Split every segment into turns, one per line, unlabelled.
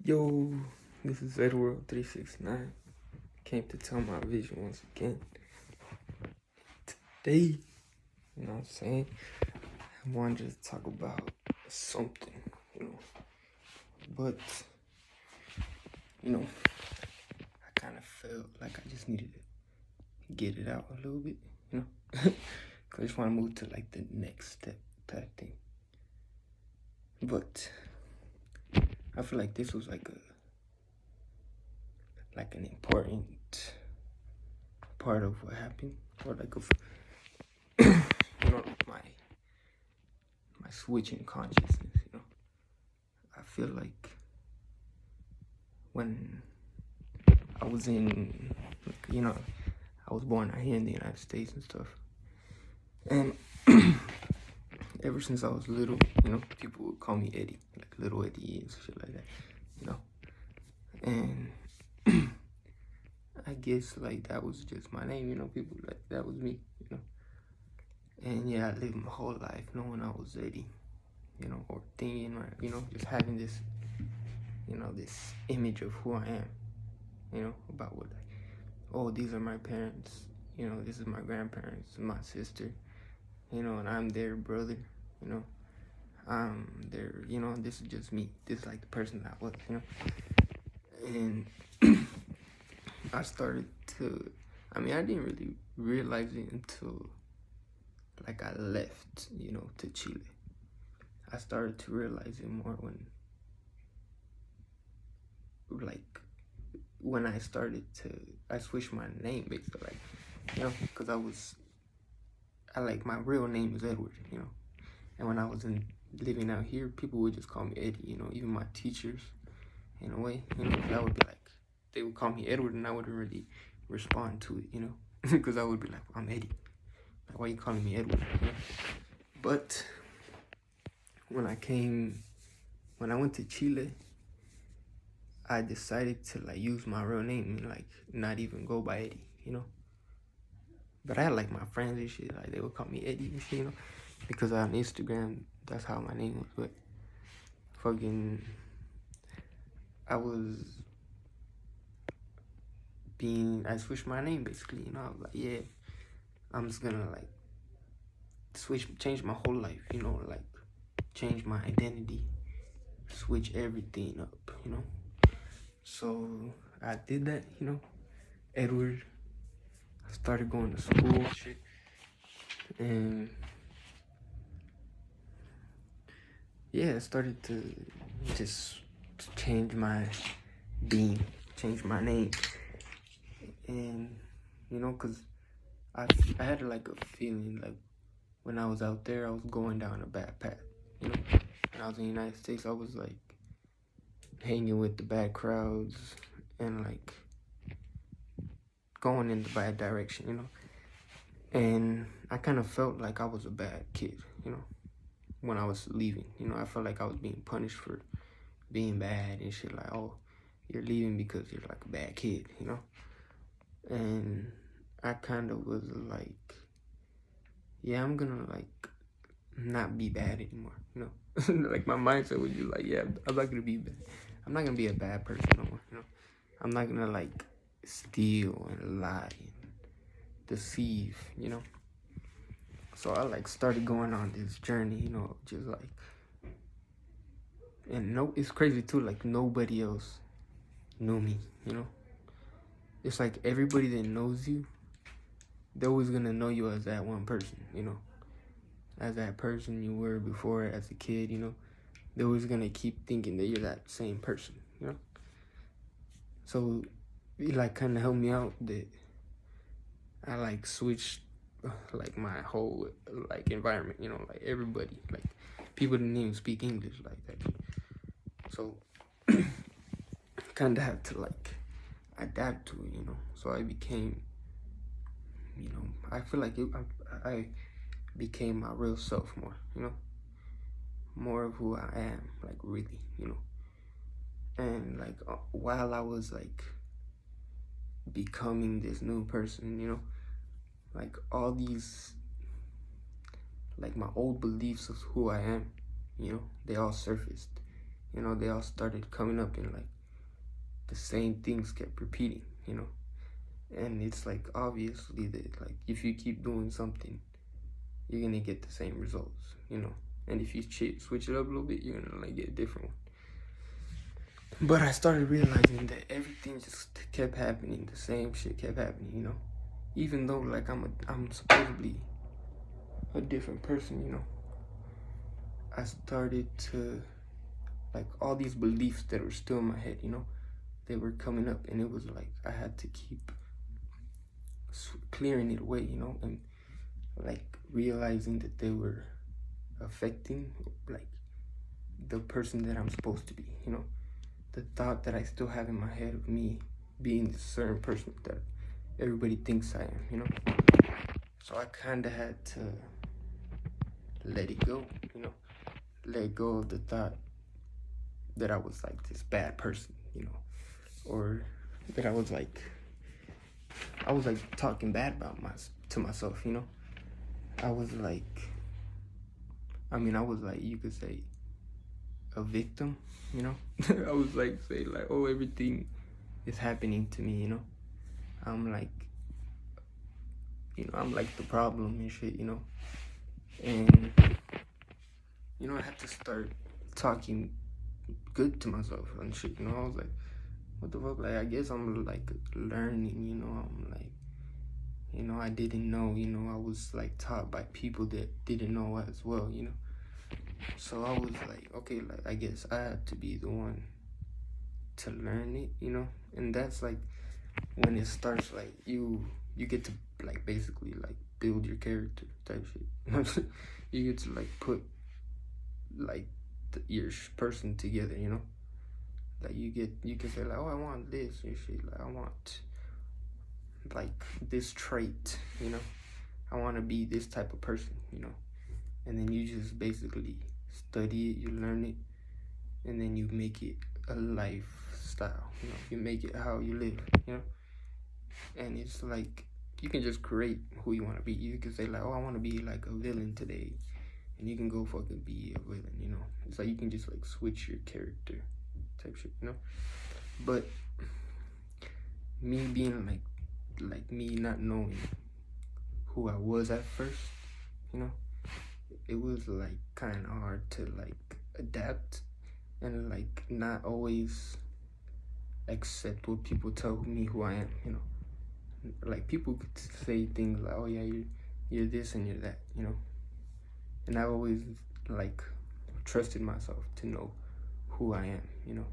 Yo, this is Edwrld369. Came to tell my vision once again. Today, you know what I'm saying? I wanted to talk about something, But, I kind of felt like I just needed to get it out a little bit, Cause I just want to move to like the next step type thing. But I feel like this was like an important part of what happened, or like of my switch in consciousness. I feel like when I was I was born out here in the United States and stuff, and ever since I was little, people would call me Eddie, like little Eddie and shit like that, and I guess like that was just my name, people like that was me, and yeah, I lived my whole life knowing I was Eddie, or thinking, or, just having this, this image of who I am, about what, oh, these are my parents, this is my grandparents, my sister, and I'm their brother, I'm their, this is just me. This is like the person that I was, and I started to, I didn't really realize it until like I left, to Chile. I started to realize it more when I started to, I switched my name basically, because my real name is Edward, and when I was living out here, people would just call me Eddie, even my teachers, in a way, I would be like, they would call me Edward, and I wouldn't really respond to it, because I would be like, I'm Eddie, like, why are you calling me Edward, But when I went to Chile, I decided to like use my real name and like not even go by Eddie, But I had like my friends and shit, like they would call me Eddie and shit, because on Instagram, that's how my name was. But I switched my name basically, I was like, yeah, I'm just gonna like change my whole life, like change my identity, switch everything up, So I did that, Edward. I started going to school and shit, and yeah, I started to just change my being, change my name, and cause I had like a feeling like when I was out there, I was going down a bad path, When I was in the United States, I was like hanging with the bad crowds and like going in the bad direction, And I kind of felt like I was a bad kid, when I was leaving, I felt like I was being punished for being bad and shit, like, oh, you're leaving because you're like a bad kid, And I kind of was like, yeah, I'm gonna like not be bad anymore, Like my mindset was just like, yeah, I'm not gonna be bad. I'm not gonna be a bad person no more, I'm not gonna like steal and lie and deceive, So I like started going on this journey, just like, and it's crazy too, like nobody else knew me, It's like everybody that knows you, they're always gonna know you as that one person, as that person you were before as a kid, They're always gonna keep thinking that you're that same person, So it like kind of helped me out that I like switched like my whole like environment, like everybody, like people didn't even speak English like that. So kind of had to like adapt to it, So I became, I feel like I became my real self more, more of who I am, like really, And like while I was like becoming this new person, like all these, like my old beliefs of who I am, they all surfaced, you know, they all started coming up, and like the same things kept repeating, you know. And it's like obviously that like if you keep doing something, you're gonna get the same results, you know. And if you switch it up a little bit, you're gonna like get a different one. But I started realizing that everything just kept happening. The same shit kept happening, you know. Even though like I'm supposedly a different person, you know. I started to like all these beliefs that were still in my head, you know, they were coming up, and it was like I had to keep clearing it away, you know, and like realizing that they were affecting like the person that I'm supposed to be, you know, the thought that I still have in my head of me being this certain person that everybody thinks I am, you know. So I kind of had to let it go, you know, let go of the thought that I was like this bad person, you know, or that I was like talking bad about to myself, you know. I was like, you could say a victim, you know. I was like, say like, oh, everything is happening to me, you know. I'm like, you know, I'm like the problem and shit, you know. And, you know, I had to start talking good to myself and shit, you know. I was like, what the fuck, like, I guess I'm like learning, you know. I'm like, you know, I didn't know, you know, I was like taught by people that didn't know as well, you know. So I was like, okay, like, I guess I had to be the one to learn it, you know. And that's like when it starts, like, you get to like basically like build your character type shit. You get to like put like your person together, you know. Like you can say like, oh, I want this and shit, like I want like this trait, you know. I want to be this type of person, you know. And then you just basically study it, you learn it, and then you make it a lifestyle, you know. You make it how you live, you know. And it's like you can just create who you want to be. You can say like, oh, I want to be like a villain today, and you can go fucking be a villain, you know. It's like you can just like switch your character type shit, you know. But me being like me not knowing who I was at first, you know, it was like kind of hard to like adapt and like not always accept what people tell me who I am, you know. Like people could say things like, oh yeah, you're this and you're that, you know. And I always like trusted myself to know who I am, you know.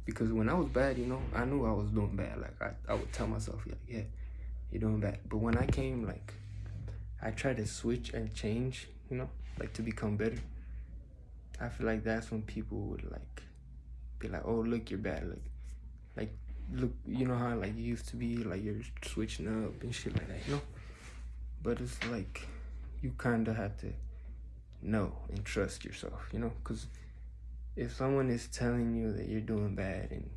Because when I was bad, you know, I knew I was doing bad. Like I would tell myself, like, yeah, you're doing bad. But when I came, like, I tried to switch and change, you know, like to become better. I feel like that's when people would like be like, oh, look, you're bad. Like look, you know how like you used to be, like you're switching up and shit like that, you know. But it's like you kind of have to know and trust yourself, you know, because if someone is telling you that you're doing bad and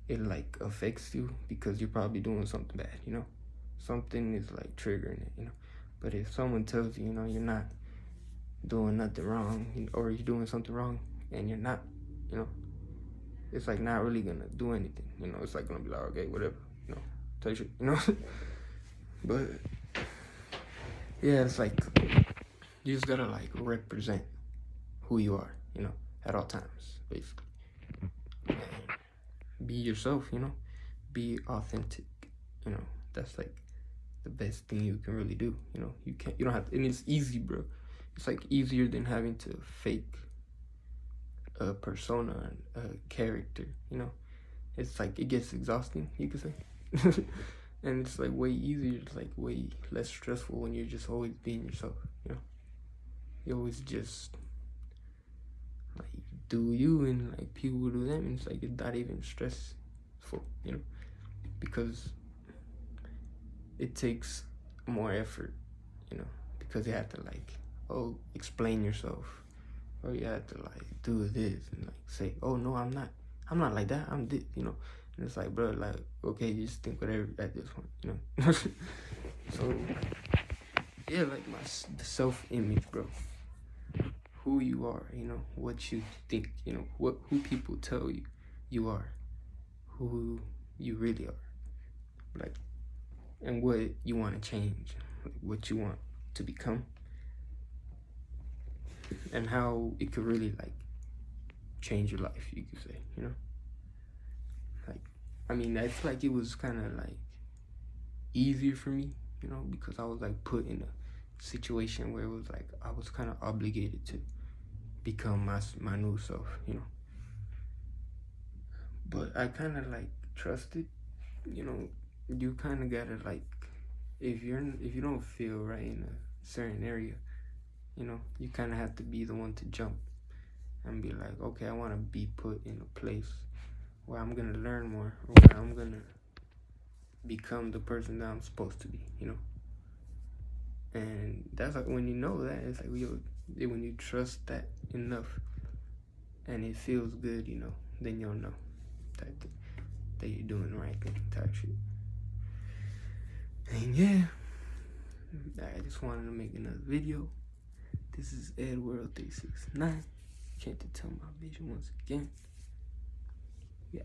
it like affects you because you're probably doing something bad, you know, something is like triggering it, you know. But if someone tells you, you know, you're not doing nothing wrong, or you're doing something wrong and you're not, you know, it's like not really gonna do anything, you know. It's like gonna be like, okay, whatever, you know, tell you shit, you know. But yeah, it's like you just gotta like represent who you are, you know, at all times, basically. And be yourself, you know, be authentic, you know. That's like the best thing you can really do, you know. You don't have to, and it's easy, bro. It's like easier than having to fake a persona and a character, you know. It's like it gets exhausting, you could say. And it's like way easier, it's like way less stressful when you're just always being yourself, you know. You always just like do you, and like people will do them, and it's like it's not even stressful, you know, because it takes more effort, you know, because you have to like, oh, explain yourself, or you have to like do this and like say, oh no, I'm not like that, I'm this, you know. And it's like, bro, like, okay, you just think whatever at this point, you know. So yeah, like the self-image, bro, who you are, you know, what you think, you know, who people tell you you are, who you really are, like, and what you want to change, like what you want to become, and how it could really like change your life, you could say, you know. Like, I mean, I feel like it was kind of like easier for me, you know, because I was like put in a situation where it was like I was kind of obligated to become my new self, you know. But I kind of like trusted, you know. You kind of gotta like, if you don't feel right in a certain area, you know, you kind of have to be the one to jump and be like, okay, I want to be put in a place where I'm gonna learn more, where I'm gonna become the person that I'm supposed to be, you know. And that's like, when you know that, it's like when you trust that enough and it feels good, you know, then you'll know that you're doing the right thing, type shit. And yeah, I just wanted to make another video. This is Edwrld369. Can't tell my vision once again. Yeah.